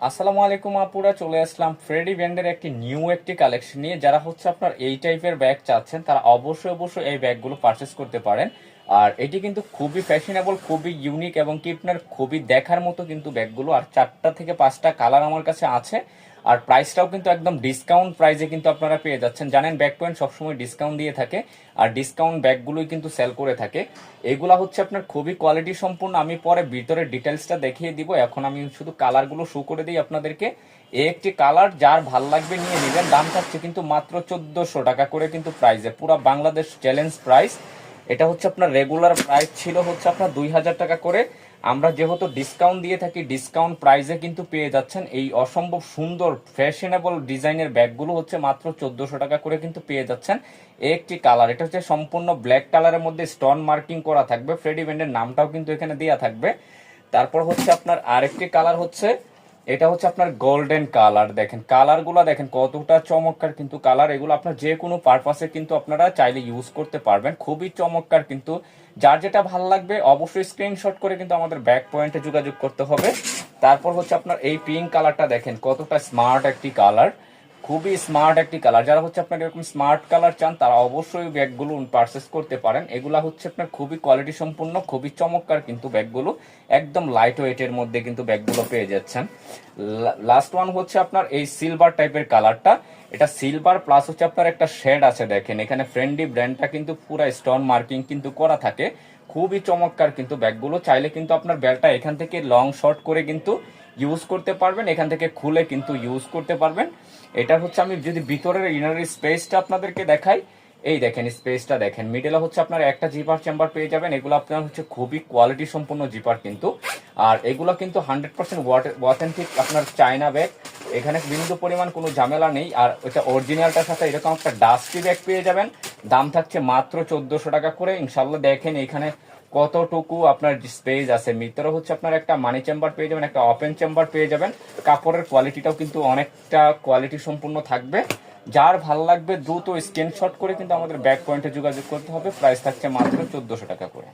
আসসালামু আলাইকুম আপুরা, চলে আসলাম ফ্রেডি ব্র্যান্ডের একটি কালেকশন নিয়ে। যারা হচ্ছে আপনার এই টাইপের ব্যাগ চাচ্ছেন তারা অবশ্যই এই ব্যাগগুলো পারচেস করতে পারেন। আর এটি কিন্তু খুবই ফ্যাশনেবল, খুবই ইউনিক এবং কি আপনার খুবই দেখার মতো কিন্তু ব্যাগগুলো। আর 4টা থেকে 5টা কালার আমার কাছে আছে। আর প্রাইসটাও কিন্তু একদম ডিসকাউন্ট প্রাইসে কিন্তু আপনারা পেয়ে যাচ্ছেন। জানেন ব্যাগ পয়েন্ট সবসময় ডিসকাউন্ট দিয়ে থাকে, আর ডিসকাউন্ট ব্যাগগুলোই কিন্তু সেল করে থাকে। এগুলা হচ্ছে আপনার খুবই কোয়ালিটি সম্পূর্ণ। আমি পরে ভিতরের ডিটেলসটা দেখিয়ে দিব, এখন আমি শুধু কালারগুলো শো করে দিই আপনাদেরকে। এই একটি কালার যার ভাল লাগবে নিয়ে নেবেন। দাম থাকছে কিন্তু মাত্র 1400 টাকা করে কিন্তু প্রাইসে, পুরো বাংলাদেশ চ্যালেঞ্জ প্রাইস। এটা হচ্ছে আপনার রেগুলার প্রাইস ছিল হচ্ছে আপনার 2000 টাকা করে। আমরা যেহেতু ডিসকাউন্ট দিয়ে থাকি, ডিসকাউন্ট প্রাইসে কিন্তু পেয়ে যাচ্ছেন এই অসম্ভব সুন্দর ফ্যাশনেবল ডিজাইনের ব্যাগগুলো হচ্ছে মাত্র 1400 টাকা করে কিন্তু পেয়ে যাচ্ছেন। একটি কালার, এটা হচ্ছে সম্পূর্ণ ব্ল্যাক কালারের মধ্যে স্টোন মার্কিং করা থাকবে, ফ্রেডি ব্র্যান্ডের নামটাও কিন্তু এখানে দেওয়া থাকবে। তারপর হচ্ছে আপনার আরেকটি কালার হচ্ছে, এটা হচ্ছে আপনার গোল্ডেন কালার। দেখেন কালারগুলো দেখেন কতটা চমৎকার কিন্তু কালার। এগুলো আপনার যে কোনো পারপাসে কিন্তু আপনারা চাইলে ইউজ করতে পারবেন, খুবই চমৎকার কিন্তু। যার যেটা ভালো লাগবে অবশ্যই স্ক্রিনশট করে কিন্তু আমাদের ব্যাক পয়েন্টে যোগাযোগ করতে হবে। তারপর হচ্ছে আপনার এই পিঙ্ক কালারটা দেখেন কতটা স্মার্ট একটি কালার, খুবই স্মার্ট একটি কালার। যারা হচ্ছে আপনার এরকম স্মার্ট কালার চান তারা অবশ্যই ব্যাগগুলো পারচেস করতে পারেন। এগুলা হচ্ছে আপনার খুবই কোয়ালিটি সম্পূর্ণ, খুবই চমৎকার কিন্তু ব্যাগগুলো, একদম লাইট ওয়েটের মধ্যে কিন্তু ব্যাগগুলো পেয়ে যাচ্ছেন। লাস্ট ওয়ান হচ্ছে আপনার এই সিলভার টাইপের কালারটা। এটা সিলভার প্লাস হচ্ছে আপনার একটা শেড আছে, দেখেন এখানে ফ্রেন্ডলি ব্র্যান্ডটা কিন্তু পুরো স্টোন মার্কিং কিন্তু করা থাকে। খুবই চমৎকার কিন্তু ব্যাগগুলো। চাইলে কিন্তু আপনার ব্যাগটা এখান থেকে লং শর্ট করে কিন্তু ইউজ করতে পারবেন, এখান থেকে খুলে কিন্তু ইউজ করতে পারবেন। এটা হচ্ছে আমি যদি ভিতরের ইনার স্পেসটা আপনাদেরকে দেখাই, এই দেখেন স্পেসটা দেখেন, মিডলে হচ্ছে আপনার একটা জিপার চেম্বার পেয়ে যাবেন। এগুলো আপনার হচ্ছে খুবই কোয়ালিটি সম্পন্ন জিপার কিন্তু। আর এগুলো কিন্তু 100% অথেন্টিক আপনার চায়না ব্যাগ, এখানে বিন্দু পরিমাণ কোনো ঝামেলা নেই। আর ওইটা অরিজিনালটার সাথে এরকম একটা ডাস্টি ব্যাগ পেয়ে যাবেন। দাম থাকছে মাত্র 1400 টাকা করে। ইনশাল্লাহ দেখেন এখানে কতটুকু আপনার স্পেস আছে। ভিতরে হচ্ছে আপনার একটা মানি চেম্বার পেয়ে যাবেন, একটা ওপেন চেম্বার পেয়ে যাবেন। কাপড়ের কোয়ালিটিটাও কিন্তু অনেকটা কোয়ালিটি সম্পূর্ণ থাকবে। যার ভালো লাগবে দ্রুত স্ক্রিনশট করে কিন্তু আমাদের ব্যাক পয়েন্টে যোগাযোগ করতে হবে। প্রাইস থাকছে মাত্র 1400 টাকা করে।